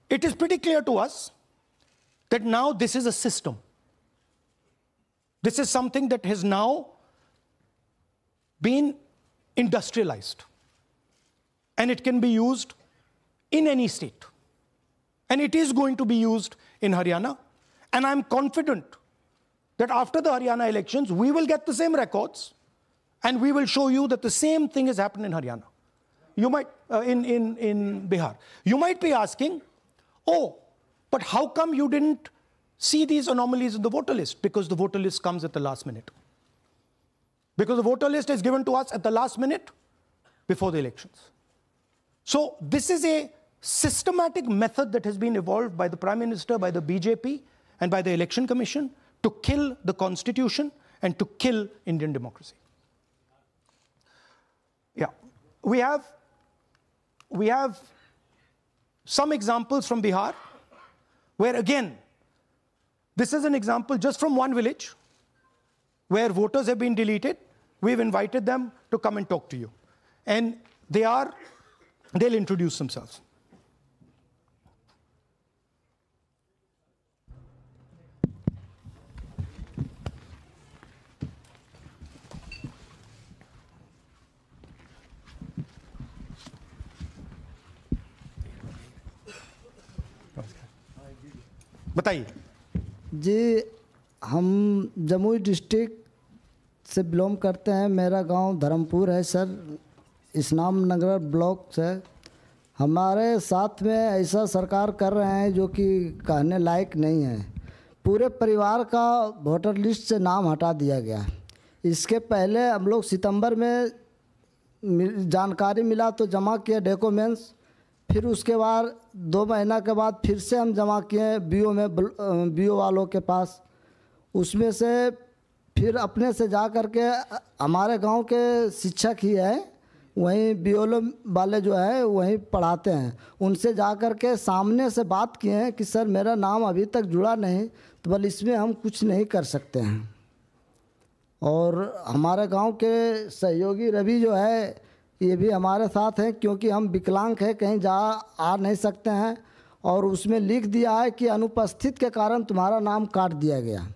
it is pretty clear to us that now this is a system. This is something that has now been industrialized, and it can be used in any state. And it is going to be used in Haryana. And I'm confident that after the Haryana elections, we will get the same records, and we will show you that the same thing has happened in Haryana. You might, in Bihar. You might be asking, oh, but how come you didn't see these anomalies in the voter list? Because the voter list comes at the last minute. Because the voter list is given to us at the last minute before the elections. So this is a systematic method that has been evolved by the Prime Minister, by the BJP, and by the Election Commission to kill the Constitution and to kill Indian democracy. Yeah, we have some examples from Bihar, where again, this is an example just from one village where voters have been deleted. We've invited them to come and talk to you. And they'll introduce themselves. बताइए जी, हम Jamui district से belong करते हैं। मेरा गांव धर्मपुर है sir, इस्लाम नगर block से। हमारे साथ में ऐसा सरकार कर रहे हैं जो कि कहने लायक नहीं है। पूरे परिवार का वोटर लिस्ट से नाम हटा दिया गया। इसके पहले हम लोग सितंबर में जानकारी मिला तो जमा किए डॉक्यूमेंट्स, फिर उसके बाद 2 महीना के बाद फिर से हम जमा किए बीओ में, बीओ वालों के पास। उसमें से फिर अपने से जा कर के हमारे गांव के शिक्षक ही है, वहीं बीओ वाले जो है वहीं पढ़ाते हैं, उनसे जा कर के सामने से बात किए हैं कि सर मेरा नाम अभी तक जुड़ा नहीं, तो बोले इसमें हम कुछ नहीं कर सकते हैं। और हमारे गांव के सहयोगी रवि जो है ये भी हमारे साथ हैं, क्योंकि हम विकलांग हैं, कहीं आ नहीं सकते हैं। और उसमें लिख दिया है कि अनुपस्थित के कारण तुम्हारा नाम काट दिया गया,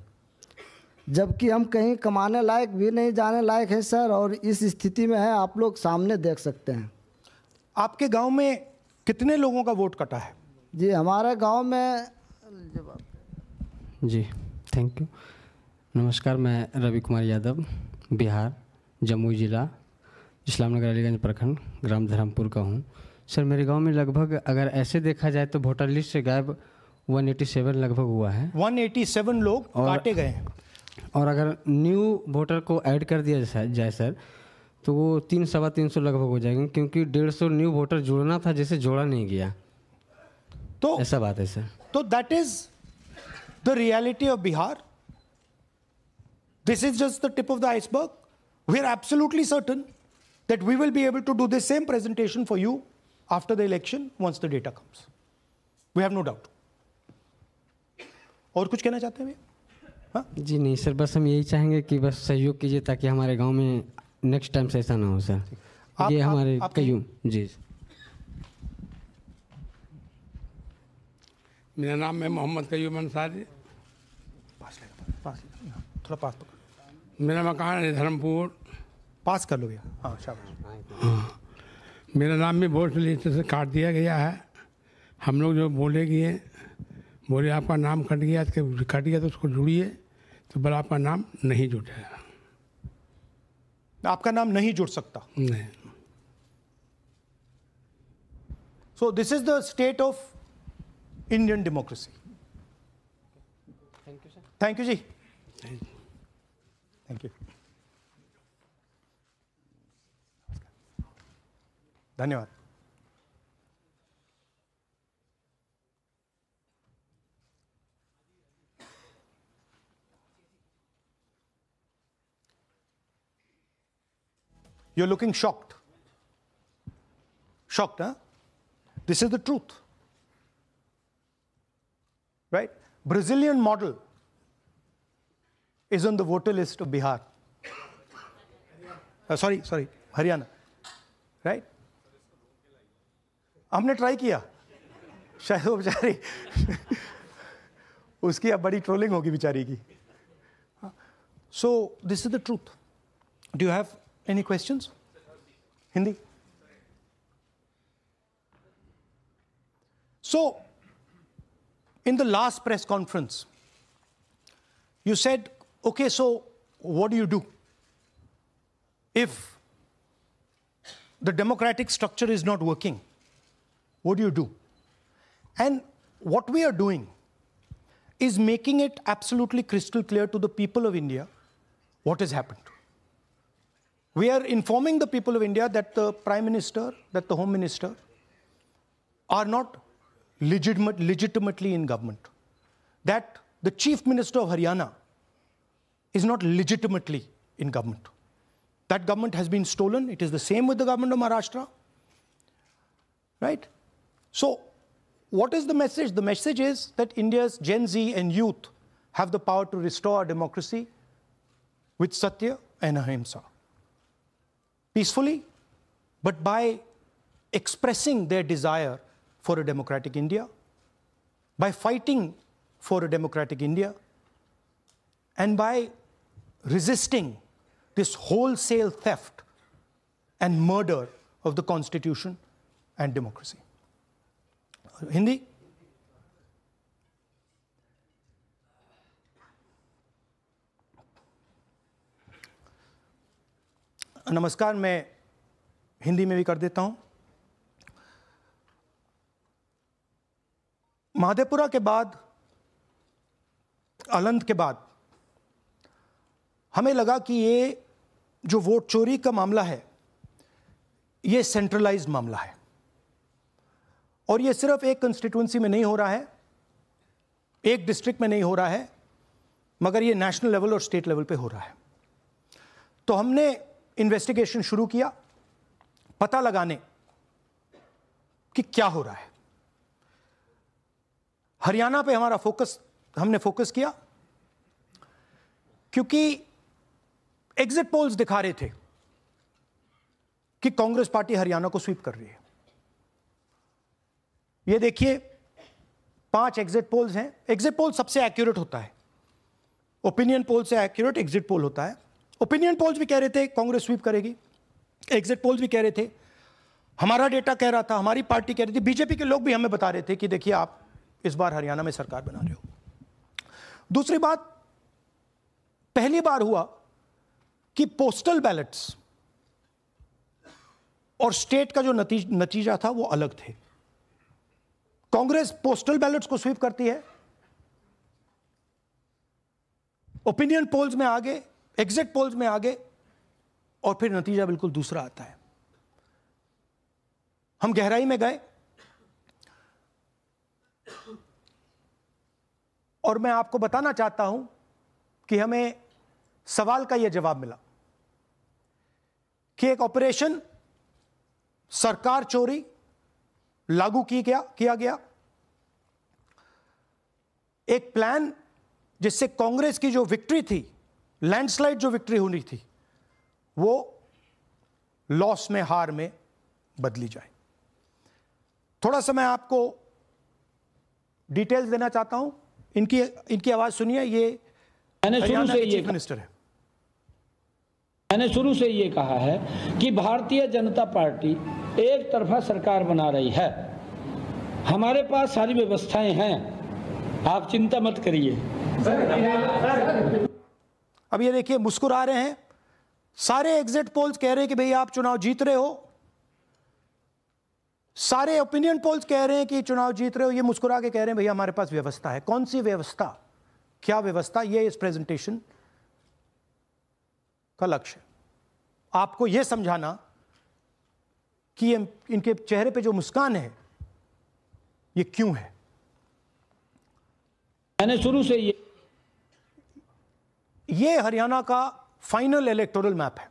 जबकि हम कहीं कमाने लायक भी नहीं, जाने लायक है सर। और इस स्थिति में है, आप लोग सामने देख सकते हैं। आपके गांव में कितने लोगों का वोट कटा है? जी हमारे गांव में जी थैंक यू। नमस्कार, मैं रवि कुमार यादव, बिहार, जमुई जिला, इस्लामनगर अलीगंज प्रखंड, ग्राम धर्मपुर का हूँ। सर मेरे गांव में लगभग अगर ऐसे देखा जाए तो वोटर लिस्ट से गायब 187 लगभग हुआ है। 187 लोग काटे गए हैं। और अगर न्यू वोटर को ऐड कर दिया जाए सर, तो वो 300-325 लगभग हो जाएंगे, क्योंकि 150 न्यू वोटर जोड़ना था जिसे जोड़ा नहीं गया। तो ऐसा बात है सर। तो that is the reality of Bihar. This is just the tip of the iceberg. We are absolutely certain that we will be able to do the same presentation for you after the election once the data comes. We have no doubt. और कुछ कहना चाहते हैं भैया? हाँ जी नहीं sir, बस हम यही चाहेंगे कि बस सहयोग कीजिए ताकि हमारे गांव में नेक्स्ट टाइम से ऐसा ना हो सर। ये हमारे कयूम जी। मेरा नाम है मोहम्मद कयूम अंसारी। थोड़ा पास पकड़। मेरा मकान है धर्मपुर। पास कर लो भैया। हाँ शाबाश। हाँ, मेरा नाम भी वोटर लिस्ट से काट दिया गया है। हम लोग जो बोले आपका नाम कट गया तो उसको जुड़िए, तो बोला आपका नाम नहीं जुटा। आपका नाम नहीं जुड़ सकता। नहीं। So this is the state of Indian democracy. Thank you sir. Thank you ji. Thank you. धन्यवाद। You're looking shocked. Shocked, huh? This is the truth. Right? Brazilian model is on the voter list of Bihar. Sorry, Haryana. Right? हमने try किया, शायद वो बेचारी उसकी अब बड़ी trolling होगी बेचारी की. सो this is the truth. Do you have any questions? Hindi. So, in the last press conference, you said, okay, so what do you do if the democratic structure is not working? What do you do? And what we are doing is making it absolutely crystal clear to the people of India what has happened. We are informing the people of India that the Prime Minister, that the Home Minister are not legitimately in government, that the Chief Minister of Haryana is not legitimately in government. That government has been stolen. It is the same with the government of Maharashtra. Right? So, what is the message? The message is that India's Gen Z and youth have the power to restore our democracy with Satya and Ahimsa. Peacefully, but by expressing their desire for a democratic India, by fighting for a democratic India, and by resisting this wholesale theft and murder of the Constitution and democracy. Hindi? नमस्कार, मैं हिंदी में भी कर देता हूं. महादेपुरा के बाद, अलंध के बाद हमें लगा कि ये जो वोट चोरी का मामला है ये सेंट्रलाइज्ड मामला है और ये सिर्फ एक कंस्टिट्यूंसी में नहीं हो रहा है, एक डिस्ट्रिक्ट में नहीं हो रहा है, मगर ये नेशनल लेवल और स्टेट लेवल पे हो रहा है. तो हमने इन्वेस्टिगेशन शुरू किया पता लगाने कि क्या हो रहा है. हरियाणा पे हमने फोकस किया क्योंकि एग्जिट पोल्स दिखा रहे थे कि कांग्रेस पार्टी हरियाणा को स्वीप कर रही है. ये देखिए 5 एग्जिट पोल्स हैं. एग्जिट पोल सबसे एक्यूरेट होता है, ओपिनियन पोल से एक्यूरेट एग्जिट पोल होता है. ओपिनियन पोल्स भी कह रहे थे कांग्रेस स्वीप करेगी, एग्जिट पोल्स भी कह रहे थे, हमारा डेटा कह रहा था, हमारी पार्टी कह रही थी, बीजेपी के लोग भी हमें बता रहे थे कि देखिए आप इस बार हरियाणा में सरकार बना रहे हो. दूसरी बात, पहली बार हुआ कि पोस्टल बैलेट्स और स्टेट का जो नतीजा था वो अलग थे. कांग्रेस पोस्टल बैलेट्स को स्वीप करती है, ओपिनियन पोल्स में आगे, एग्जिट पोल्स में आगे, और फिर नतीजा बिल्कुल दूसरा आता है. हम गहराई में गए और मैं आपको बताना चाहता हूं कि हमें सवाल का यह जवाब मिला कि एक ऑपरेशन सरकार चोरी लागू किया गया, एक प्लान जिससे कांग्रेस की जो विक्ट्री थी, लैंडस्लाइड जो विक्ट्री होनी थी, वो लॉस में, हार में बदली जाए. थोड़ा सा मैं आपको डिटेल्स देना चाहता हूं. इनकी आवाज सुनिए. ये हरियाणा के चीफ मिनिस्टर है. मैंने शुरू से ये कहा है कि भारतीय जनता पार्टी एक तरफा सरकार बना रही है. हमारे पास सारी व्यवस्थाएं हैं, आप चिंता मत करिए. अब ये देखिए मुस्कुरा रहे हैं. सारे एग्जिट पोल्स कह रहे हैं कि भाई आप चुनाव जीत रहे हो, सारे ओपिनियन पोल्स कह रहे हैं कि चुनाव जीत रहे हो. ये मुस्कुरा के कह रहे हैं भैया हमारे पास व्यवस्था है. कौन सी व्यवस्था, क्या व्यवस्था? ये इस प्रेजेंटेशन का लक्ष्य है. आपको यह समझाना कि इनके चेहरे पे जो मुस्कान है ये क्यों है. मैंने शुरू से ये हरियाणा का फाइनल इलेक्टोरल मैप है.